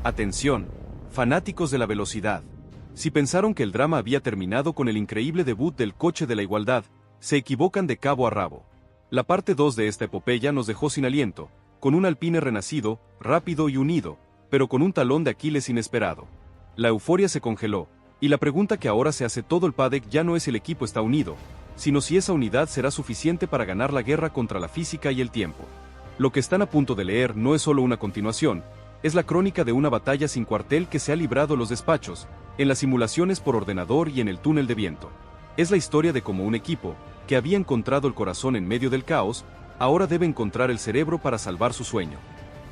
Atención, fanáticos de la velocidad. Si pensaron que el drama había terminado con el increíble debut del coche de la igualdad, se equivocan de cabo a rabo. La parte 2 de esta epopeya nos dejó sin aliento, con un Alpine renacido, rápido y unido, pero con un talón de Aquiles inesperado. La euforia se congeló, y la pregunta que ahora se hace todo el paddock ya no es si el equipo está unido, sino si esa unidad será suficiente para ganar la guerra contra la física y el tiempo. Lo que están a punto de leer no es solo una continuación, es la crónica de una batalla sin cuartel que se ha librado en los despachos, en las simulaciones por ordenador y en el túnel de viento. Es la historia de cómo un equipo, que había encontrado el corazón en medio del caos, ahora debe encontrar el cerebro para salvar su sueño.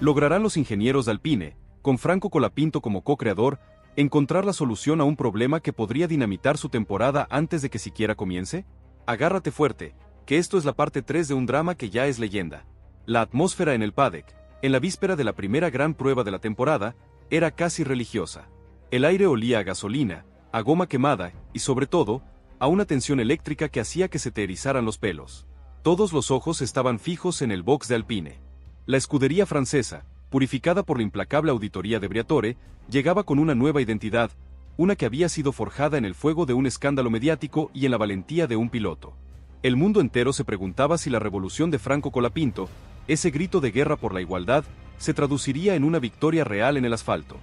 ¿Lograrán los ingenieros de Alpine, con Franco Colapinto como co-creador, encontrar la solución a un problema que podría dinamitar su temporada antes de que siquiera comience? Agárrate fuerte, que esto es la parte 3 de un drama que ya es leyenda. La atmósfera en el paddock, en la víspera de la primera gran prueba de la temporada, era casi religiosa. El aire olía a gasolina, a goma quemada, y sobre todo, a una tensión eléctrica que hacía que se te erizaran los pelos. Todos los ojos estaban fijos en el box de Alpine. La escudería francesa, purificada por la implacable auditoría de Briatore, llegaba con una nueva identidad, una que había sido forjada en el fuego de un escándalo mediático y en la valentía de un piloto. El mundo entero se preguntaba si la revolución de Franco Colapinto, ese grito de guerra por la igualdad, se traduciría en una victoria real en el asfalto.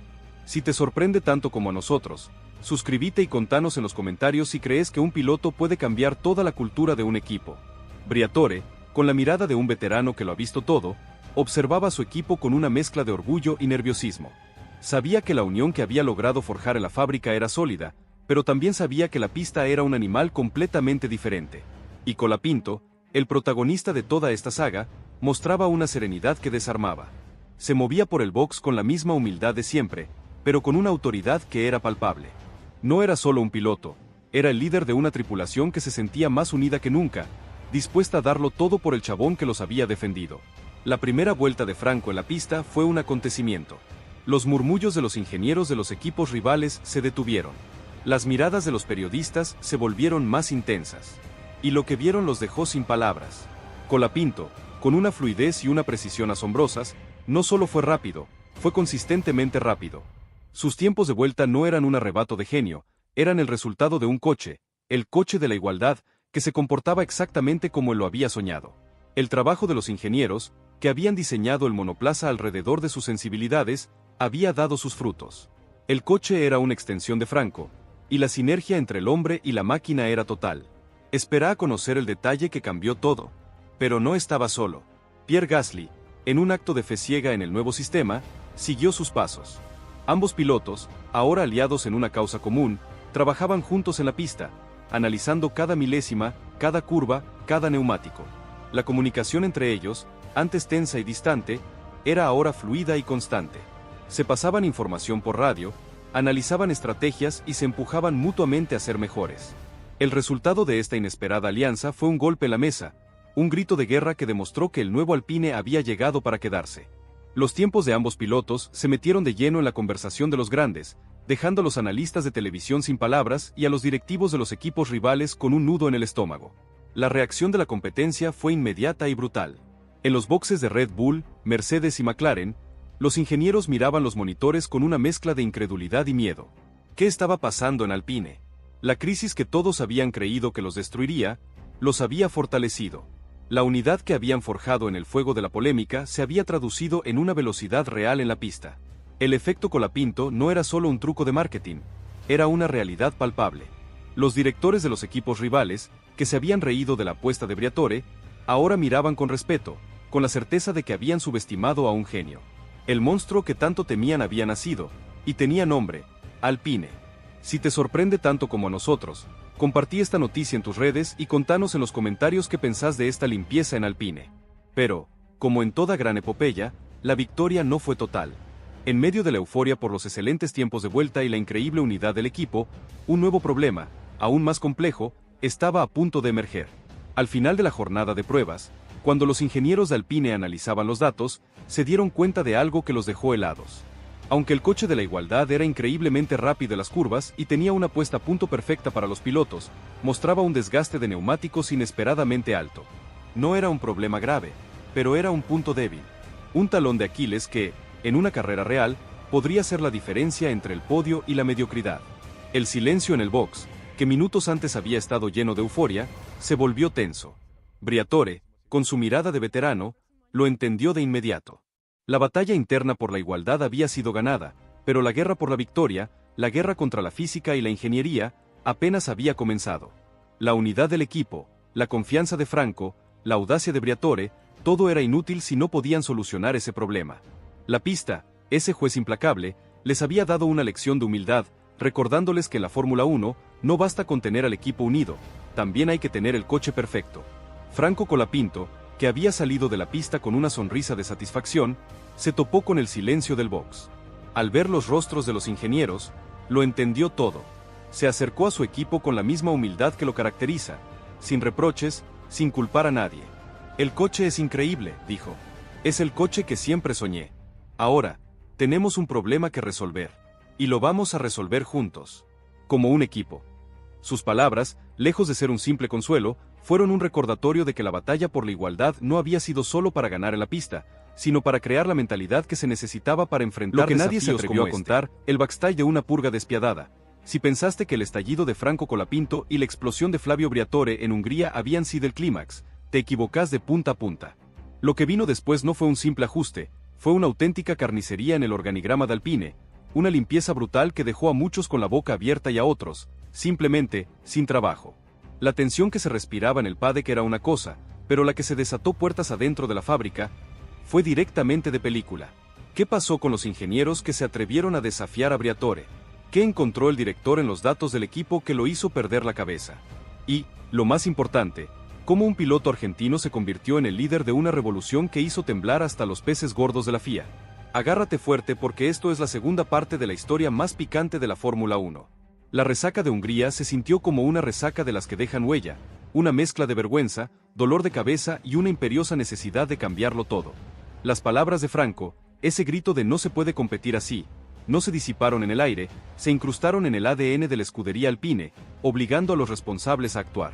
Si te sorprende tanto como a nosotros, suscríbete y contanos en los comentarios si crees que un piloto puede cambiar toda la cultura de un equipo. Briatore, con la mirada de un veterano que lo ha visto todo, observaba a su equipo con una mezcla de orgullo y nerviosismo. Sabía que la unión que había logrado forjar en la fábrica era sólida, pero también sabía que la pista era un animal completamente diferente. Y Colapinto, el protagonista de toda esta saga, mostraba una serenidad que desarmaba. Se movía por el box con la misma humildad de siempre, pero con una autoridad que era palpable. No era solo un piloto, era el líder de una tripulación que se sentía más unida que nunca, dispuesta a darlo todo por el chabón que los había defendido. La primera vuelta de Franco en la pista fue un acontecimiento. Los murmullos de los ingenieros de los equipos rivales se detuvieron. Las miradas de los periodistas se volvieron más intensas. Y lo que vieron los dejó sin palabras. Colapinto, con una fluidez y una precisión asombrosas, no solo fue rápido, fue consistentemente rápido. Sus tiempos de vuelta no eran un arrebato de genio, eran el resultado de un coche, el coche de la igualdad, que se comportaba exactamente como él lo había soñado. El trabajo de los ingenieros, que habían diseñado el monoplaza alrededor de sus sensibilidades, había dado sus frutos. El coche era una extensión de Franco, y la sinergia entre el hombre y la máquina era total. Espera a conocer el detalle que cambió todo. Pero no estaba solo. Pierre Gasly, en un acto de fe ciega en el nuevo sistema, siguió sus pasos. Ambos pilotos, ahora aliados en una causa común, trabajaban juntos en la pista, analizando cada milésima, cada curva, cada neumático. La comunicación entre ellos, antes tensa y distante, era ahora fluida y constante. Se pasaban información por radio, analizaban estrategias y se empujaban mutuamente a ser mejores. El resultado de esta inesperada alianza fue un golpe en la mesa, un grito de guerra que demostró que el nuevo Alpine había llegado para quedarse. Los tiempos de ambos pilotos se metieron de lleno en la conversación de los grandes, dejando a los analistas de televisión sin palabras y a los directivos de los equipos rivales con un nudo en el estómago. La reacción de la competencia fue inmediata y brutal. En los boxes de Red Bull, Mercedes y McLaren, los ingenieros miraban los monitores con una mezcla de incredulidad y miedo. ¿Qué estaba pasando en Alpine? La crisis que todos habían creído que los destruiría, los había fortalecido. La unidad que habían forjado en el fuego de la polémica se había traducido en una velocidad real en la pista. El efecto Colapinto no era solo un truco de marketing, era una realidad palpable. Los directores de los equipos rivales, que se habían reído de la apuesta de Briatore, ahora miraban con respeto, con la certeza de que habían subestimado a un genio. El monstruo que tanto temían había nacido, y tenía nombre, Alpine. Si te sorprende tanto como a nosotros, compartí esta noticia en tus redes y contanos en los comentarios qué pensás de esta limpieza en Alpine. Pero, como en toda gran epopeya, la victoria no fue total. En medio de la euforia por los excelentes tiempos de vuelta y la increíble unidad del equipo, un nuevo problema, aún más complejo, estaba a punto de emerger. Al final de la jornada de pruebas, cuando los ingenieros de Alpine analizaban los datos, se dieron cuenta de algo que los dejó helados. Aunque el coche de la igualdad era increíblemente rápido en las curvas y tenía una puesta a punto perfecta para los pilotos, mostraba un desgaste de neumáticos inesperadamente alto. No era un problema grave, pero era un punto débil. Un talón de Aquiles que, en una carrera real, podría ser la diferencia entre el podio y la mediocridad. El silencio en el box, que minutos antes había estado lleno de euforia, se volvió tenso. Briatore, con su mirada de veterano, lo entendió de inmediato. La batalla interna por la igualdad había sido ganada, pero la guerra por la victoria, la guerra contra la física y la ingeniería, apenas había comenzado. La unidad del equipo, la confianza de Franco, la audacia de Briatore, todo era inútil si no podían solucionar ese problema. La pista, ese juez implacable, les había dado una lección de humildad, recordándoles que en la Fórmula 1 no basta con tener al equipo unido, también hay que tener el coche perfecto. Franco Colapinto, que había salido de la pista con una sonrisa de satisfacción, se topó con el silencio del box. Al ver los rostros de los ingenieros, lo entendió todo. Se acercó a su equipo con la misma humildad que lo caracteriza, sin reproches, sin culpar a nadie. El coche es increíble, dijo. Es el coche que siempre soñé. Ahora, tenemos un problema que resolver. Y lo vamos a resolver juntos. Como un equipo. Sus palabras, lejos de ser un simple consuelo, fueron un recordatorio de que la batalla por la igualdad no había sido solo para ganar en la pista, sino para crear la mentalidad que se necesitaba para enfrentar lo que nadie se atrevió a contar, el backstage de una purga despiadada. Si pensaste que el estallido de Franco Colapinto y la explosión de Flavio Briatore en Hungría habían sido el clímax, te equivocás de punta a punta. Lo que vino después no fue un simple ajuste, fue una auténtica carnicería en el organigrama de Alpine, una limpieza brutal que dejó a muchos con la boca abierta y a otros, simplemente, sin trabajo. La tensión que se respiraba en el paddock era una cosa, pero la que se desató puertas adentro de la fábrica fue directamente de película. ¿Qué pasó con los ingenieros que se atrevieron a desafiar a Briatore? ¿Qué encontró el director en los datos del equipo que lo hizo perder la cabeza? Y, lo más importante, cómo un piloto argentino se convirtió en el líder de una revolución que hizo temblar hasta los peces gordos de la FIA. Agárrate fuerte porque esto es la segunda parte de la historia más picante de la Fórmula 1. La resaca de Hungría se sintió como una resaca de las que dejan huella, una mezcla de vergüenza, dolor de cabeza y una imperiosa necesidad de cambiarlo todo. Las palabras de Franco, ese grito de no se puede competir así, no se disiparon en el aire, se incrustaron en el ADN de la escudería Alpine, obligando a los responsables a actuar.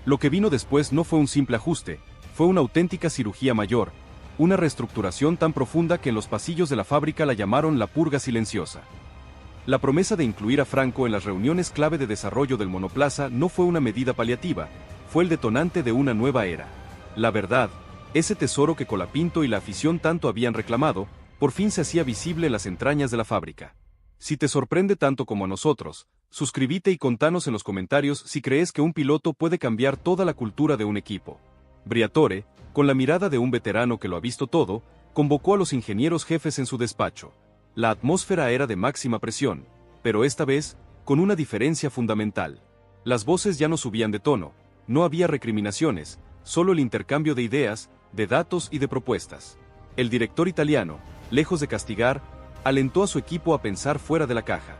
Lo que vino después no fue un simple ajuste, fue una auténtica cirugía mayor, una reestructuración tan profunda que en los pasillos de la fábrica la llamaron la purga silenciosa. La promesa de incluir a Franco en las reuniones clave de desarrollo del monoplaza no fue una medida paliativa, fue el detonante de una nueva era. La verdad, ese tesoro que Colapinto y la afición tanto habían reclamado, por fin se hacía visible en las entrañas de la fábrica. Si te sorprende tanto como a nosotros, suscríbete y contanos en los comentarios si crees que un piloto puede cambiar toda la cultura de un equipo. Briatore, con la mirada de un veterano que lo ha visto todo, convocó a los ingenieros jefes en su despacho. La atmósfera era de máxima presión, pero esta vez, con una diferencia fundamental. Las voces ya no subían de tono, no había recriminaciones, solo el intercambio de ideas, de datos y de propuestas. El director italiano, lejos de castigar, alentó a su equipo a pensar fuera de la caja.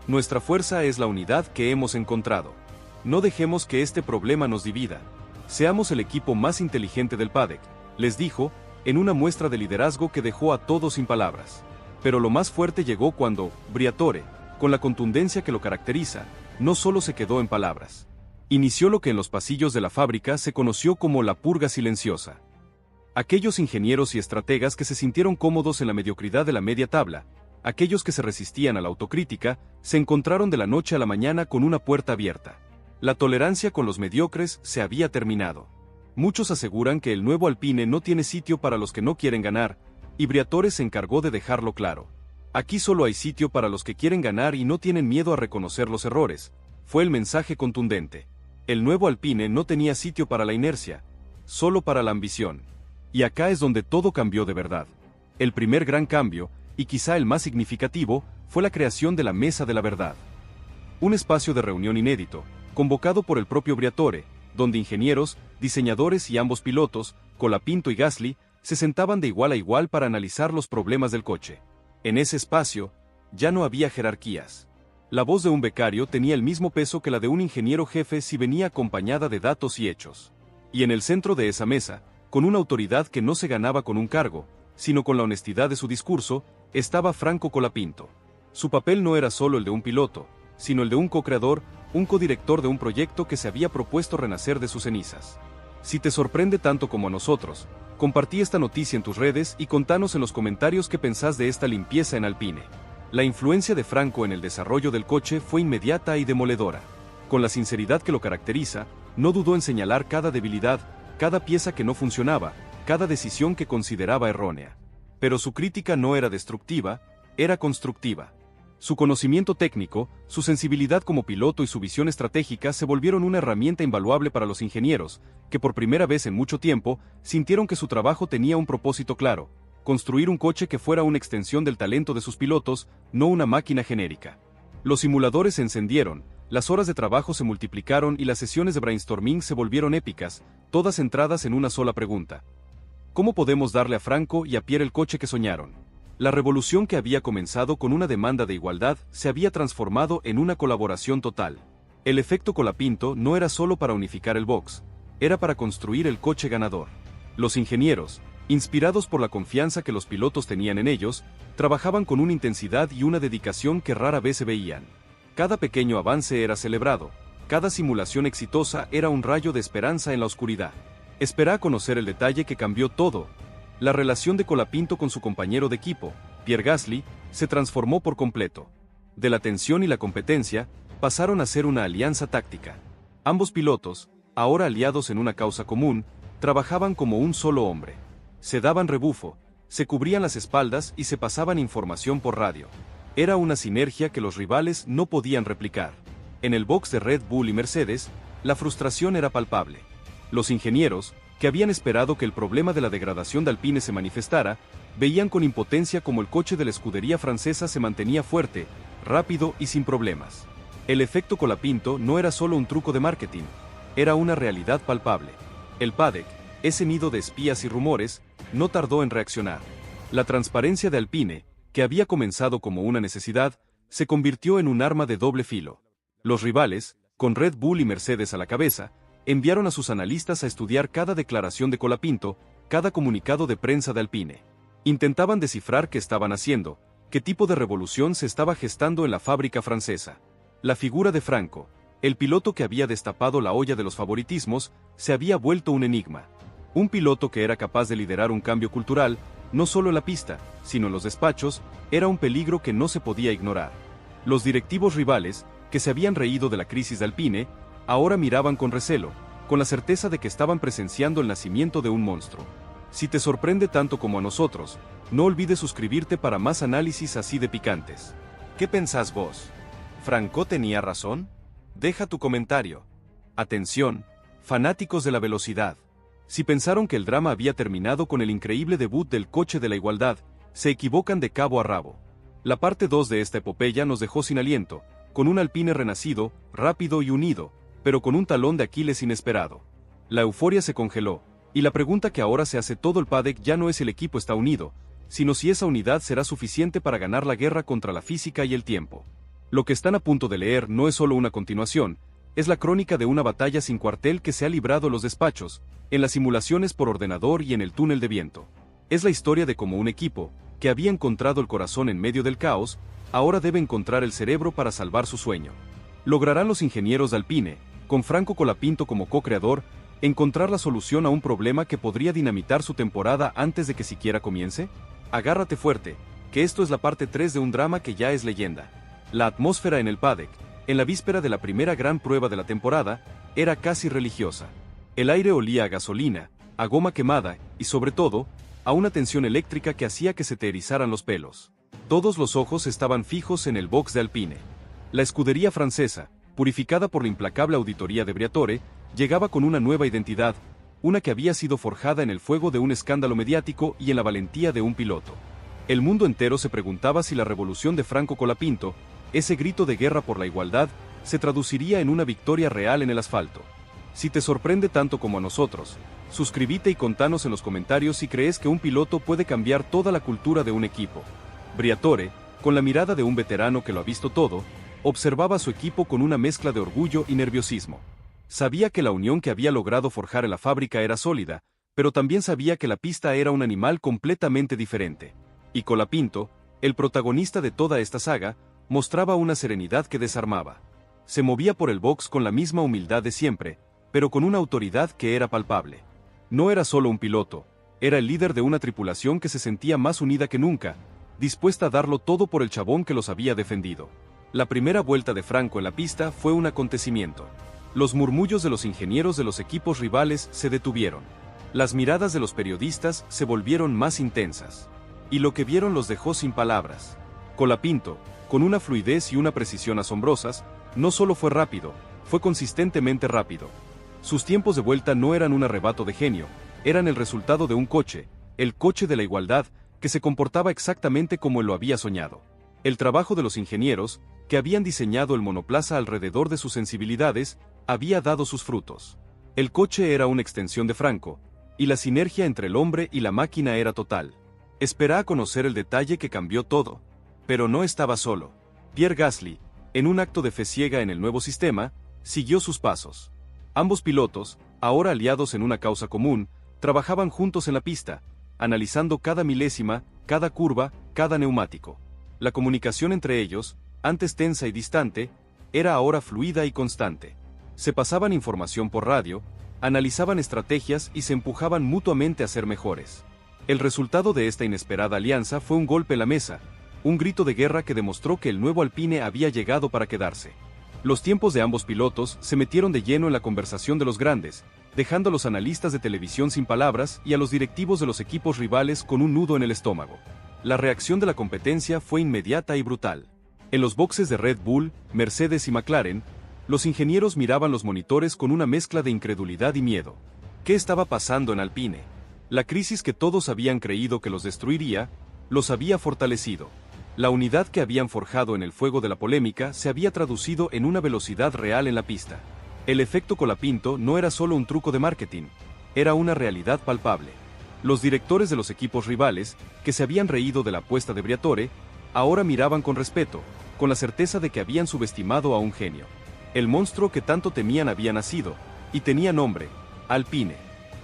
Nuestra fuerza es la unidad que hemos encontrado. No dejemos que este problema nos divida. Seamos el equipo más inteligente del paddock, les dijo, en una muestra de liderazgo que dejó a todos sin palabras. Pero lo más fuerte llegó cuando, Briatore, con la contundencia que lo caracteriza, no solo se quedó en palabras. Inició lo que en los pasillos de la fábrica se conoció como la purga silenciosa. Aquellos ingenieros y estrategas que se sintieron cómodos en la mediocridad de la media tabla, aquellos que se resistían a la autocrítica, se encontraron de la noche a la mañana con una puerta abierta. La tolerancia con los mediocres se había terminado. Muchos aseguran que el nuevo Alpine no tiene sitio para los que no quieren ganar, y Briatore se encargó de dejarlo claro. Aquí solo hay sitio para los que quieren ganar y no tienen miedo a reconocer los errores, fue el mensaje contundente. El nuevo Alpine no tenía sitio para la inercia, solo para la ambición. Y acá es donde todo cambió de verdad. El primer gran cambio, y quizá el más significativo, fue la creación de la Mesa de la Verdad. Un espacio de reunión inédito, convocado por el propio Briatore, donde ingenieros, diseñadores y ambos pilotos, Colapinto y Gasly, se sentaban de igual a igual para analizar los problemas del coche. En ese espacio, ya no había jerarquías. La voz de un becario tenía el mismo peso que la de un ingeniero jefe si venía acompañada de datos y hechos. Y en el centro de esa mesa, con una autoridad que no se ganaba con un cargo, sino con la honestidad de su discurso, estaba Franco Colapinto. Su papel no era solo el de un piloto, sino el de un co-creador, un codirector de un proyecto que se había propuesto renacer de sus cenizas. Si te sorprende tanto como a nosotros, compartí esta noticia en tus redes y contanos en los comentarios qué pensás de esta limpieza en Alpine. La influencia de Franco en el desarrollo del coche fue inmediata y demoledora. Con la sinceridad que lo caracteriza, no dudó en señalar cada debilidad, cada pieza que no funcionaba, cada decisión que consideraba errónea. Pero su crítica no era destructiva, era constructiva. Su conocimiento técnico, su sensibilidad como piloto y su visión estratégica se volvieron una herramienta invaluable para los ingenieros, que por primera vez en mucho tiempo, sintieron que su trabajo tenía un propósito claro: construir un coche que fuera una extensión del talento de sus pilotos, no una máquina genérica. Los simuladores se encendieron, las horas de trabajo se multiplicaron y las sesiones de brainstorming se volvieron épicas, todas centradas en una sola pregunta: ¿cómo podemos darle a Franco y a Pierre el coche que soñaron? La revolución que había comenzado con una demanda de igualdad se había transformado en una colaboración total. El efecto Colapinto no era solo para unificar el box, era para construir el coche ganador. Los ingenieros, inspirados por la confianza que los pilotos tenían en ellos, trabajaban con una intensidad y una dedicación que rara vez se veían. Cada pequeño avance era celebrado, cada simulación exitosa era un rayo de esperanza en la oscuridad. Espera a conocer el detalle que cambió todo. La relación de Colapinto con su compañero de equipo, Pierre Gasly, se transformó por completo. De la tensión y la competencia, pasaron a ser una alianza táctica. Ambos pilotos, ahora aliados en una causa común, trabajaban como un solo hombre. Se daban rebufo, se cubrían las espaldas y se pasaban información por radio. Era una sinergia que los rivales no podían replicar. En el box de Red Bull y Mercedes, la frustración era palpable. Los ingenieros, que habían esperado que el problema de la degradación de Alpine se manifestara, veían con impotencia cómo el coche de la escudería francesa se mantenía fuerte, rápido y sin problemas. El efecto Colapinto no era solo un truco de marketing, era una realidad palpable. El paddock, ese nido de espías y rumores, no tardó en reaccionar. La transparencia de Alpine, que había comenzado como una necesidad, se convirtió en un arma de doble filo. Los rivales, con Red Bull y Mercedes a la cabeza, enviaron a sus analistas a estudiar cada declaración de Colapinto, cada comunicado de prensa de Alpine. Intentaban descifrar qué estaban haciendo, qué tipo de revolución se estaba gestando en la fábrica francesa. La figura de Franco, el piloto que había destapado la olla de los favoritismos, se había vuelto un enigma. Un piloto que era capaz de liderar un cambio cultural, no solo en la pista, sino en los despachos, era un peligro que no se podía ignorar. Los directivos rivales, que se habían reído de la crisis de Alpine, ahora miraban con recelo, con la certeza de que estaban presenciando el nacimiento de un monstruo. Si te sorprende tanto como a nosotros, no olvides suscribirte para más análisis así de picantes. ¿Qué pensás vos? ¿Franco tenía razón? Deja tu comentario. Atención, fanáticos de la velocidad. Si pensaron que el drama había terminado con el increíble debut del coche de la igualdad, se equivocan de cabo a rabo. La parte 2 de esta epopeya nos dejó sin aliento, con un Alpine renacido, rápido y unido, pero con un talón de Aquiles inesperado. La euforia se congeló, y la pregunta que ahora se hace todo el paddock ya no es si el equipo está unido, sino si esa unidad será suficiente para ganar la guerra contra la física y el tiempo. Lo que están a punto de leer no es solo una continuación, es la crónica de una batalla sin cuartel que se ha librado en los despachos, en las simulaciones por ordenador y en el túnel de viento. Es la historia de cómo un equipo, que había encontrado el corazón en medio del caos, ahora debe encontrar el cerebro para salvar su sueño. ¿Lograrán los ingenieros de Alpine, con Franco Colapinto como co-creador, encontrar la solución a un problema que podría dinamitar su temporada antes de que siquiera comience? Agárrate fuerte, que esto es la parte 3 de un drama que ya es leyenda. La atmósfera en el paddock, en la víspera de la primera gran prueba de la temporada, era casi religiosa. El aire olía a gasolina, a goma quemada, y sobre todo, a una tensión eléctrica que hacía que se te erizaran los pelos. Todos los ojos estaban fijos en el box de Alpine. La escudería francesa, purificada por la implacable auditoría de Briatore, llegaba con una nueva identidad, una que había sido forjada en el fuego de un escándalo mediático y en la valentía de un piloto. El mundo entero se preguntaba si la revolución de Franco Colapinto, ese grito de guerra por la igualdad, se traduciría en una victoria real en el asfalto. Si te sorprende tanto como a nosotros, suscríbete y contanos en los comentarios si crees que un piloto puede cambiar toda la cultura de un equipo. Briatore, con la mirada de un veterano que lo ha visto todo, observaba a su equipo con una mezcla de orgullo y nerviosismo. Sabía que la unión que había logrado forjar en la fábrica era sólida, pero también sabía que la pista era un animal completamente diferente. Y Colapinto, el protagonista de toda esta saga, mostraba una serenidad que desarmaba. Se movía por el box con la misma humildad de siempre, pero con una autoridad que era palpable. No era solo un piloto, era el líder de una tripulación que se sentía más unida que nunca, dispuesta a darlo todo por el chabón que los había defendido. La primera vuelta de Franco en la pista fue un acontecimiento. Los murmullos de los ingenieros de los equipos rivales se detuvieron. Las miradas de los periodistas se volvieron más intensas. Y lo que vieron los dejó sin palabras. Colapinto, con una fluidez y una precisión asombrosas, no solo fue rápido, fue consistentemente rápido. Sus tiempos de vuelta no eran un arrebato de genio, eran el resultado de un coche, el coche de la igualdad, que se comportaba exactamente como él lo había soñado. El trabajo de los ingenieros, que habían diseñado el monoplaza alrededor de sus sensibilidades, había dado sus frutos. El coche era una extensión de Franco, y la sinergia entre el hombre y la máquina era total. Esperaba a conocer el detalle que cambió todo. Pero no estaba solo. Pierre Gasly, en un acto de fe ciega en el nuevo sistema, siguió sus pasos. Ambos pilotos, ahora aliados en una causa común, trabajaban juntos en la pista, analizando cada milésima, cada curva, cada neumático. La comunicación entre ellos, antes tensa y distante, era ahora fluida y constante. Se pasaban información por radio, analizaban estrategias y se empujaban mutuamente a ser mejores. El resultado de esta inesperada alianza fue un golpe en la mesa, un grito de guerra que demostró que el nuevo Alpine había llegado para quedarse. Los tiempos de ambos pilotos se metieron de lleno en la conversación de los grandes, dejando a los analistas de televisión sin palabras y a los directivos de los equipos rivales con un nudo en el estómago. La reacción de la competencia fue inmediata y brutal. En los boxes de Red Bull, Mercedes y McLaren, los ingenieros miraban los monitores con una mezcla de incredulidad y miedo. ¿Qué estaba pasando en Alpine? La crisis que todos habían creído que los destruiría, los había fortalecido. La unidad que habían forjado en el fuego de la polémica se había traducido en una velocidad real en la pista. El efecto Colapinto no era solo un truco de marketing, era una realidad palpable. Los directores de los equipos rivales, que se habían reído de la apuesta de Briatore, ahora miraban con respeto, con la certeza de que habían subestimado a un genio. El monstruo que tanto temían había nacido, y tenía nombre, Alpine.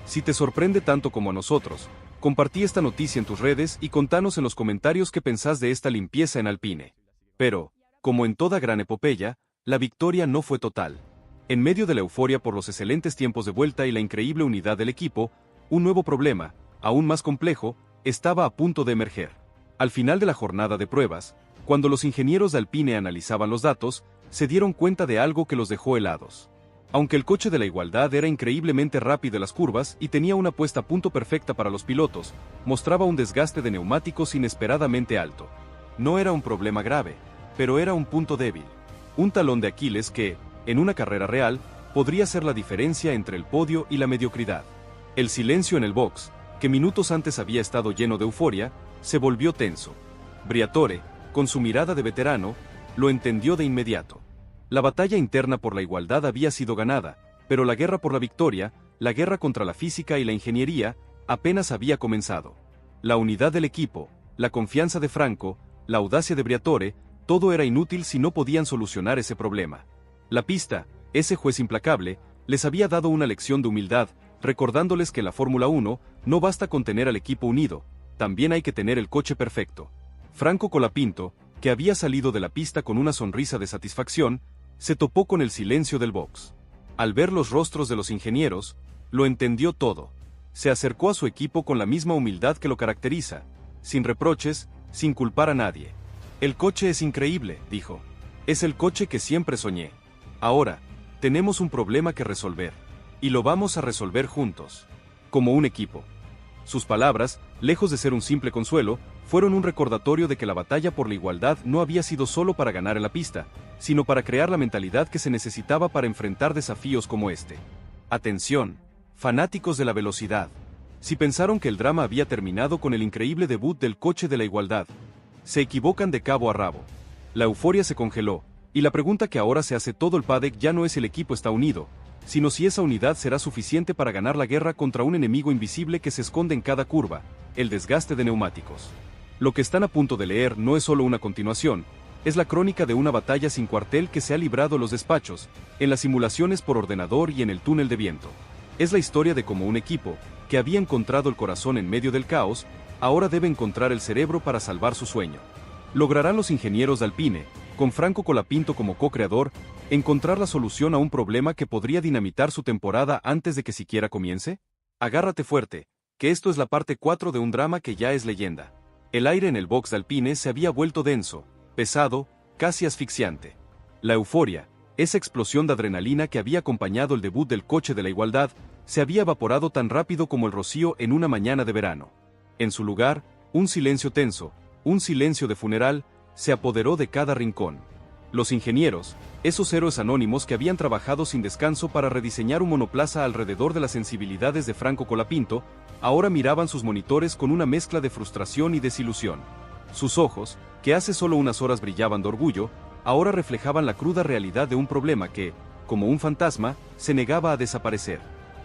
Si te sorprende tanto como a nosotros, compartí esta noticia en tus redes y contanos en los comentarios qué pensás de esta limpieza en Alpine. Pero, como en toda gran epopeya, la victoria no fue total. En medio de la euforia por los excelentes tiempos de vuelta y la increíble unidad del equipo, un nuevo problema, aún más complejo, estaba a punto de emerger. Al final de la jornada de pruebas, cuando los ingenieros de Alpine analizaban los datos, se dieron cuenta de algo que los dejó helados. Aunque el coche de la igualdad era increíblemente rápido en las curvas y tenía una puesta a punto perfecta para los pilotos, mostraba un desgaste de neumáticos inesperadamente alto. No era un problema grave, pero era un punto débil. Un talón de Aquiles que, en una carrera real, podría ser la diferencia entre el podio y la mediocridad. El silencio en el box, que minutos antes había estado lleno de euforia, se volvió tenso. Briatore, con su mirada de veterano, lo entendió de inmediato. La batalla interna por la igualdad había sido ganada, pero la guerra por la victoria, la guerra contra la física y la ingeniería, apenas había comenzado. La unidad del equipo, la confianza de Franco, la audacia de Briatore, todo era inútil si no podían solucionar ese problema. La pista, ese juez implacable, les había dado una lección de humildad, recordándoles que en la Fórmula 1 no basta con tener al equipo unido, también hay que tener el coche perfecto. Franco Colapinto, que había salido de la pista con una sonrisa de satisfacción, se topó con el silencio del box. Al ver los rostros de los ingenieros, lo entendió todo. Se acercó a su equipo con la misma humildad que lo caracteriza, sin reproches, sin culpar a nadie. El coche es increíble, dijo. Es el coche que siempre soñé. Ahora, tenemos un problema que resolver. Y lo vamos a resolver juntos. Como un equipo. Sus palabras, lejos de ser un simple consuelo, fueron un recordatorio de que la batalla por la igualdad no había sido solo para ganar en la pista, sino para crear la mentalidad que se necesitaba para enfrentar desafíos como este. Atención, fanáticos de la velocidad. Si pensaron que el drama había terminado con el increíble debut del coche de la igualdad, se equivocan de cabo a rabo. La euforia se congeló, y la pregunta que ahora se hace todo el paddock ya no es si el equipo está unido, sino si esa unidad será suficiente para ganar la guerra contra un enemigo invisible que se esconde en cada curva, el desgaste de neumáticos. Lo que están a punto de leer no es solo una continuación, es la crónica de una batalla sin cuartel que se ha librado en los despachos, en las simulaciones por ordenador y en el túnel de viento. Es la historia de cómo un equipo, que había encontrado el corazón en medio del caos, ahora debe encontrar el cerebro para salvar su sueño. ¿Lograrán los ingenieros de Alpine, con Franco Colapinto como co-creador, encontrar la solución a un problema que podría dinamitar su temporada antes de que siquiera comience? Agárrate fuerte, que esto es la parte 4 de un drama que ya es leyenda. El aire en el box de Alpine se había vuelto denso, pesado, casi asfixiante. La euforia, esa explosión de adrenalina que había acompañado el debut del coche de la igualdad, se había evaporado tan rápido como el rocío en una mañana de verano. En su lugar, un silencio tenso, un silencio de funeral, se apoderó de cada rincón. Los ingenieros, esos héroes anónimos que habían trabajado sin descanso para rediseñar un monoplaza alrededor de las sensibilidades de Franco Colapinto, ahora miraban sus monitores con una mezcla de frustración y desilusión. Sus ojos, que hace solo unas horas brillaban de orgullo, ahora reflejaban la cruda realidad de un problema que, como un fantasma, se negaba a desaparecer.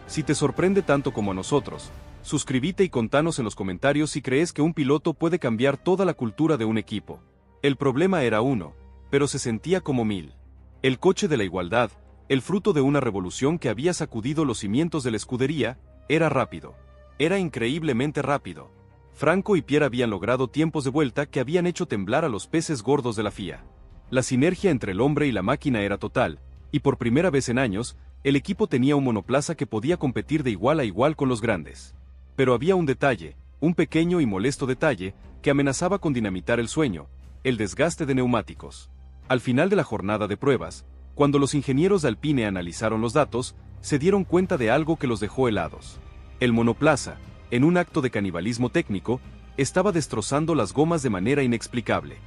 Si te sorprende tanto como a nosotros, suscríbete y contanos en los comentarios si crees que un piloto puede cambiar toda la cultura de un equipo. El problema era uno, pero se sentía como mil. El coche de la igualdad, el fruto de una revolución que había sacudido los cimientos de la escudería, era rápido. Era increíblemente rápido. Franco y Pierre habían logrado tiempos de vuelta que habían hecho temblar a los peces gordos de la FIA. La sinergia entre el hombre y la máquina era total, y por primera vez en años, el equipo tenía un monoplaza que podía competir de igual a igual con los grandes. Pero había un detalle, un pequeño y molesto detalle, que amenazaba con dinamitar el sueño: el desgaste de neumáticos. Al final de la jornada de pruebas, cuando los ingenieros de Alpine analizaron los datos, se dieron cuenta de algo que los dejó helados. El monoplaza, en un acto de canibalismo técnico, estaba destrozando las gomas de manera inexplicable.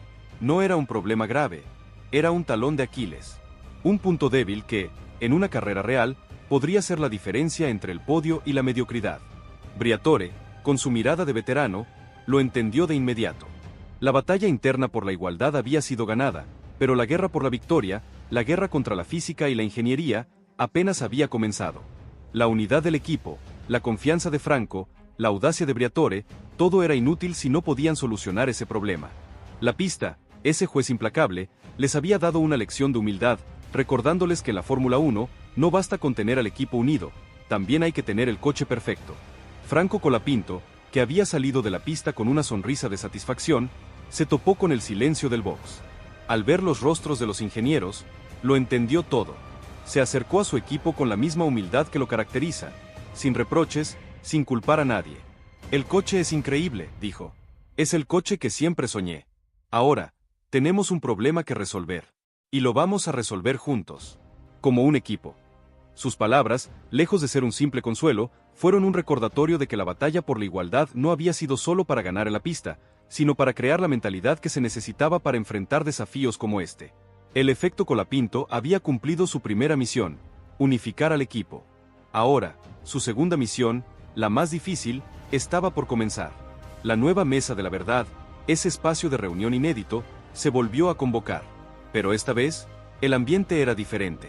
No era un problema grave, era un talón de Aquiles. Un punto débil que, en una carrera real, podría ser la diferencia entre el podio y la mediocridad. Briatore, con su mirada de veterano, lo entendió de inmediato. La batalla interna por la igualdad había sido ganada, pero la guerra por la victoria, la guerra contra la física y la ingeniería, apenas había comenzado. La unidad del equipo, la confianza de Franco, la audacia de Briatore, todo era inútil si no podían solucionar ese problema. La pista, ese juez implacable, les había dado una lección de humildad, recordándoles que en la Fórmula 1 no basta con tener al equipo unido, también hay que tener el coche perfecto. Franco Colapinto, que había salido de la pista con una sonrisa de satisfacción, se topó con el silencio del box. Al ver los rostros de los ingenieros, lo entendió todo. Se acercó a su equipo con la misma humildad que lo caracteriza, sin reproches, sin culpar a nadie. El coche es increíble, dijo. Es el coche que siempre soñé. Ahora, tenemos un problema que resolver. Y lo vamos a resolver juntos. Como un equipo. Sus palabras, lejos de ser un simple consuelo, fueron un recordatorio de que la batalla por la igualdad no había sido solo para ganar en la pista, sino para crear la mentalidad que se necesitaba para enfrentar desafíos como este. El efecto Colapinto había cumplido su primera misión: unificar al equipo. Ahora, su segunda misión, la más difícil, estaba por comenzar. La nueva mesa de la verdad, ese espacio de reunión inédito, se volvió a convocar. Pero esta vez, el ambiente era diferente.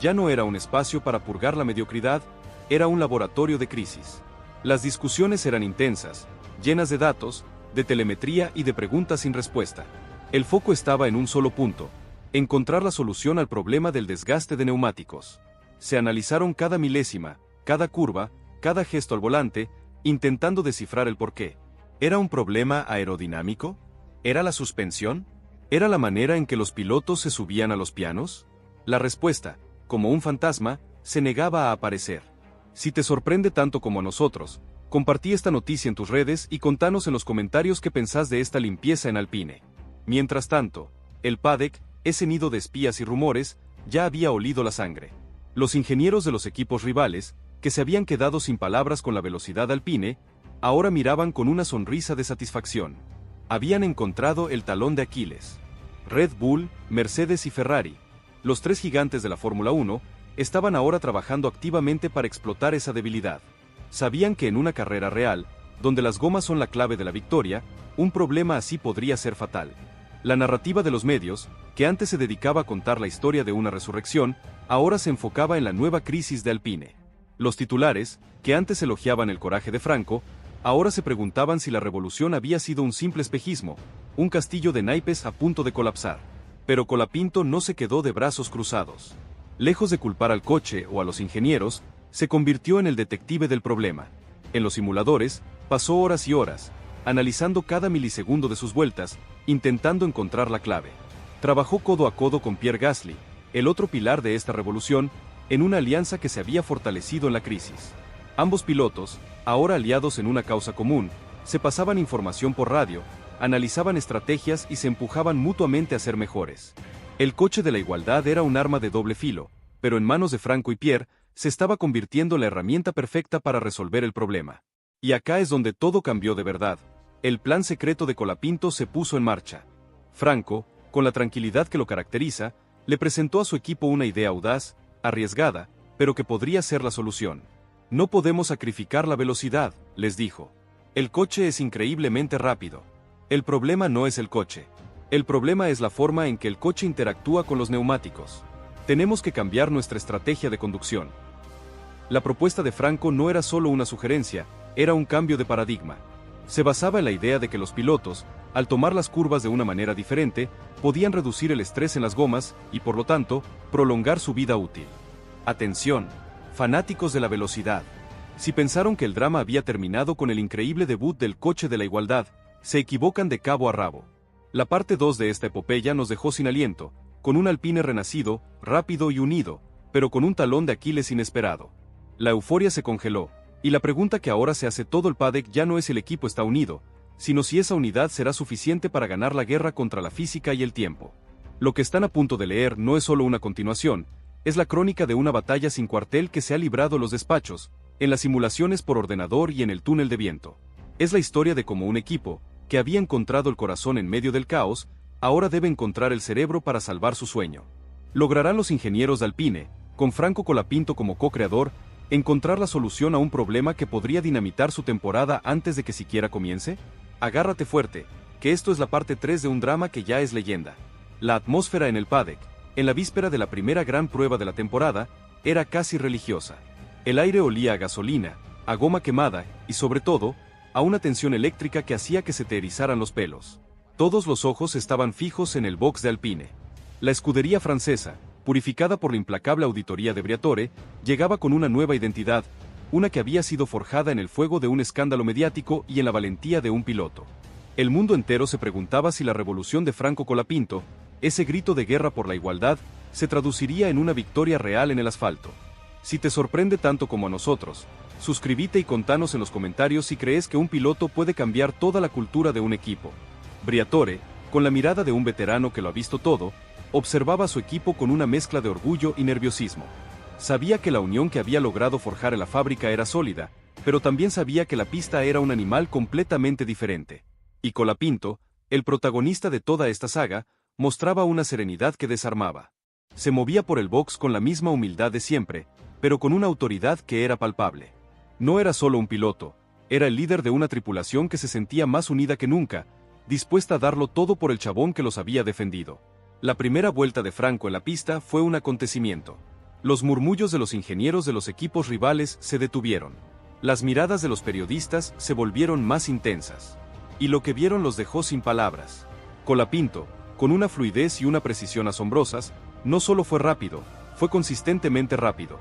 Ya no era un espacio para purgar la mediocridad, era un laboratorio de crisis. Las discusiones eran intensas, llenas de datos, de telemetría y de preguntas sin respuesta. El foco estaba en un solo punto: encontrar la solución al problema del desgaste de neumáticos. Se analizaron cada milésima, cada curva, cada gesto al volante, intentando descifrar el porqué. ¿Era un problema aerodinámico? ¿Era la suspensión? ¿Era la manera en que los pilotos se subían a los pianos? La respuesta, como un fantasma, se negaba a aparecer. Si te sorprende tanto como a nosotros, compartí esta noticia en tus redes y contanos en los comentarios qué pensás de esta limpieza en Alpine. Mientras tanto, el paddock, ese nido de espías y rumores, ya había olido la sangre. Los ingenieros de los equipos rivales, que se habían quedado sin palabras con la velocidad Alpine, ahora miraban con una sonrisa de satisfacción. Habían encontrado el talón de Aquiles. Red Bull, Mercedes y Ferrari, los tres gigantes de la Fórmula 1, estaban ahora trabajando activamente para explotar esa debilidad. Sabían que en una carrera real, donde las gomas son la clave de la victoria, un problema así podría ser fatal. La narrativa de los medios, que antes se dedicaba a contar la historia de una resurrección, ahora se enfocaba en la nueva crisis de Alpine. Los titulares, que antes elogiaban el coraje de Franco, ahora se preguntaban si la revolución había sido un simple espejismo, un castillo de naipes a punto de colapsar. Pero Colapinto no se quedó de brazos cruzados. Lejos de culpar al coche o a los ingenieros, se convirtió en el detective del problema. En los simuladores, pasó horas y horas, analizando cada milisegundo de sus vueltas, intentando encontrar la clave. Trabajó codo a codo con Pierre Gasly, el otro pilar de esta revolución, en una alianza que se había fortalecido en la crisis. Ambos pilotos, ahora aliados en una causa común, se pasaban información por radio, analizaban estrategias y se empujaban mutuamente a ser mejores. El coche de la igualdad era un arma de doble filo, pero en manos de Franco y Pierre, se estaba convirtiendo en la herramienta perfecta para resolver el problema. Y acá es donde todo cambió de verdad. El plan secreto de Colapinto se puso en marcha. Franco, con la tranquilidad que lo caracteriza, le presentó a su equipo una idea audaz, arriesgada, pero que podría ser la solución. No podemos sacrificar la velocidad, les dijo. El coche es increíblemente rápido. El problema no es el coche. El problema es la forma en que el coche interactúa con los neumáticos. Tenemos que cambiar nuestra estrategia de conducción. La propuesta de Franco no era solo una sugerencia, era un cambio de paradigma. Se basaba en la idea de que los pilotos, al tomar las curvas de una manera diferente, podían reducir el estrés en las gomas y, por lo tanto, prolongar su vida útil. Atención, fanáticos de la velocidad. Si pensaron que el drama había terminado con el increíble debut del coche de la igualdad, se equivocan de cabo a rabo. La parte 2 de esta epopeya nos dejó sin aliento, con un Alpine renacido, rápido y unido, pero con un talón de Aquiles inesperado. La euforia se congeló, y la pregunta que ahora se hace todo el paddock ya no es si el equipo está unido, sino si esa unidad será suficiente para ganar la guerra contra la física y el tiempo. Lo que están a punto de leer no es solo una continuación, es la crónica de una batalla sin cuartel que se ha librado en los despachos, en las simulaciones por ordenador y en el túnel de viento. Es la historia de cómo un equipo, que había encontrado el corazón en medio del caos, ahora debe encontrar el cerebro para salvar su sueño. ¿Lograrán los ingenieros de Alpine, con Franco Colapinto como co-creador, encontrar la solución a un problema que podría dinamitar su temporada antes de que siquiera comience? Agárrate fuerte, que esto es la parte 3 de un drama que ya es leyenda. La atmósfera en el paddock, en la víspera de la primera gran prueba de la temporada, era casi religiosa. El aire olía a gasolina, a goma quemada y, sobre todo, a una tensión eléctrica que hacía que se te erizaran los pelos. Todos los ojos estaban fijos en el box de Alpine. La escudería francesa, purificada por la implacable auditoría de Briatore, llegaba con una nueva identidad, una que había sido forjada en el fuego de un escándalo mediático y en la valentía de un piloto. El mundo entero se preguntaba si la revolución de Franco Colapinto, ese grito de guerra por la igualdad, se traduciría en una victoria real en el asfalto. Si te sorprende tanto como a nosotros, suscríbete y contanos en los comentarios si crees que un piloto puede cambiar toda la cultura de un equipo. Briatore, con la mirada de un veterano que lo ha visto todo, observaba a su equipo con una mezcla de orgullo y nerviosismo. Sabía que la unión que había logrado forjar en la fábrica era sólida, pero también sabía que la pista era un animal completamente diferente. Y Colapinto, el protagonista de toda esta saga, mostraba una serenidad que desarmaba. Se movía por el box con la misma humildad de siempre, pero con una autoridad que era palpable. No era solo un piloto, era el líder de una tripulación que se sentía más unida que nunca, dispuesta a darlo todo por el chabón que los había defendido. La primera vuelta de Franco en la pista fue un acontecimiento. Los murmullos de los ingenieros de los equipos rivales se detuvieron. Las miradas de los periodistas se volvieron más intensas. Y lo que vieron los dejó sin palabras. Colapinto, con una fluidez y una precisión asombrosas, no solo fue rápido, fue consistentemente rápido.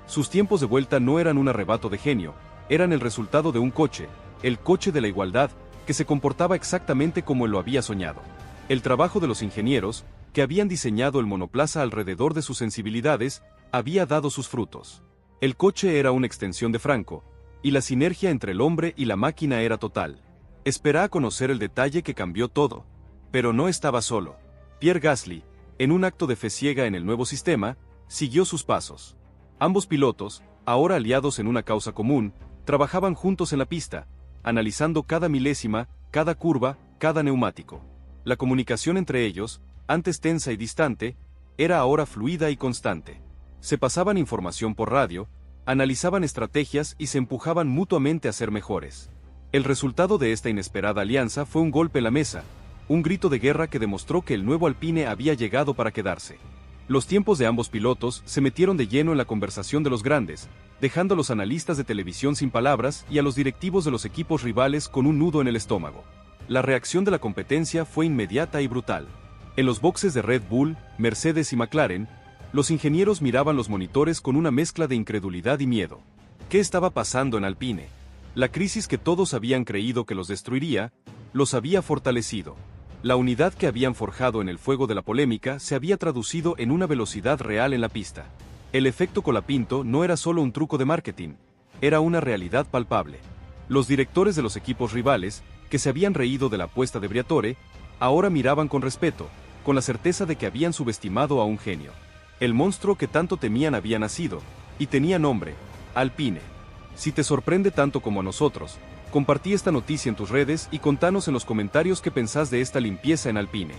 Sus tiempos de vuelta no eran un arrebato de genio, eran el resultado de un coche, el coche de la igualdad, que se comportaba exactamente como él lo había soñado. El trabajo de los ingenieros, que habían diseñado el monoplaza alrededor de sus sensibilidades, había dado sus frutos. El coche era una extensión de Franco, y la sinergia entre el hombre y la máquina era total. Espera a conocer el detalle que cambió todo. Pero no estaba solo. Pierre Gasly, en un acto de fe ciega en el nuevo sistema, siguió sus pasos. Ambos pilotos, ahora aliados en una causa común, trabajaban juntos en la pista, analizando cada milésima, cada curva, cada neumático. La comunicación entre ellos, antes tensa y distante, era ahora fluida y constante. Se pasaban información por radio, analizaban estrategias y se empujaban mutuamente a ser mejores. El resultado de esta inesperada alianza fue un golpe en la mesa, un grito de guerra que demostró que el nuevo Alpine había llegado para quedarse. Los tiempos de ambos pilotos se metieron de lleno en la conversación de los grandes, dejando a los analistas de televisión sin palabras y a los directivos de los equipos rivales con un nudo en el estómago. La reacción de la competencia fue inmediata y brutal. En los boxes de Red Bull, Mercedes y McLaren, los ingenieros miraban los monitores con una mezcla de incredulidad y miedo. ¿Qué estaba pasando en Alpine? La crisis que todos habían creído que los destruiría, los había fortalecido. La unidad que habían forjado en el fuego de la polémica se había traducido en una velocidad real en la pista. El efecto Colapinto no era solo un truco de marketing, era una realidad palpable. Los directores de los equipos rivales, que se habían reído de la apuesta de Briatore, ahora miraban con respeto, con la certeza de que habían subestimado a un genio. El monstruo que tanto temían había nacido, y tenía nombre, Alpine. Si te sorprende tanto como a nosotros, compartí esta noticia en tus redes y contanos en los comentarios qué pensás de esta limpieza en Alpine.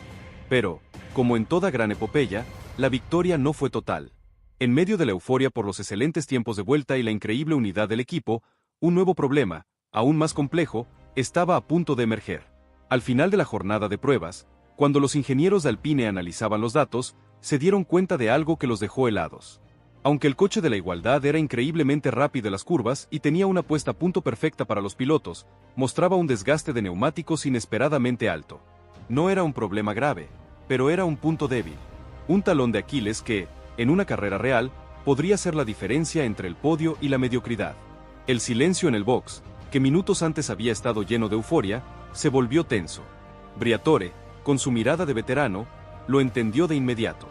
Pero, como en toda gran epopeya, la victoria no fue total. En medio de la euforia por los excelentes tiempos de vuelta y la increíble unidad del equipo, un nuevo problema, aún más complejo, estaba a punto de emerger. Al final de la jornada de pruebas, cuando los ingenieros de Alpine analizaban los datos, se dieron cuenta de algo que los dejó helados. Aunque el coche de la igualdad era increíblemente rápido en las curvas y tenía una puesta a punto perfecta para los pilotos, mostraba un desgaste de neumáticos inesperadamente alto. No era un problema grave, pero era un punto débil. Un talón de Aquiles que, en una carrera real, podría ser la diferencia entre el podio y la mediocridad. El silencio en el box, que minutos antes había estado lleno de euforia, se volvió tenso. Briatore, con su mirada de veterano, lo entendió de inmediato.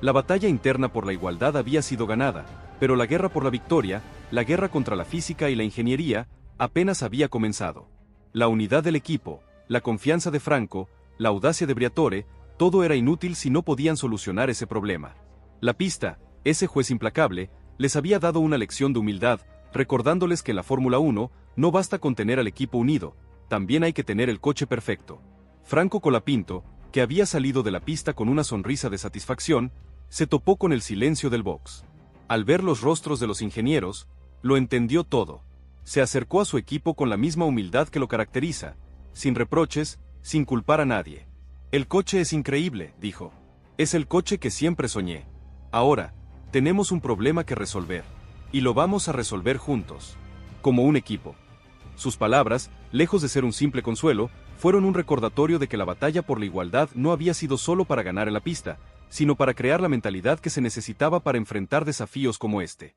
La batalla interna por la igualdad había sido ganada, pero la guerra por la victoria, la guerra contra la física y la ingeniería, apenas había comenzado. La unidad del equipo, la confianza de Franco, la audacia de Briatore, todo era inútil si no podían solucionar ese problema. La pista, ese juez implacable, les había dado una lección de humildad, recordándoles que en la Fórmula 1 no basta con tener al equipo unido, también hay que tener el coche perfecto. Franco Colapinto, que había salido de la pista con una sonrisa de satisfacción, se topó con el silencio del box. Al ver los rostros de los ingenieros, lo entendió todo. Se acercó a su equipo con la misma humildad que lo caracteriza, sin reproches, sin culpar a nadie. El coche es increíble, dijo. Es el coche que siempre soñé. Ahora, tenemos un problema que resolver. Y lo vamos a resolver juntos. Como un equipo. Sus palabras, lejos de ser un simple consuelo, fueron un recordatorio de que la batalla por la igualdad no había sido solo para ganar en la pista, sino para crear la mentalidad que se necesitaba para enfrentar desafíos como este.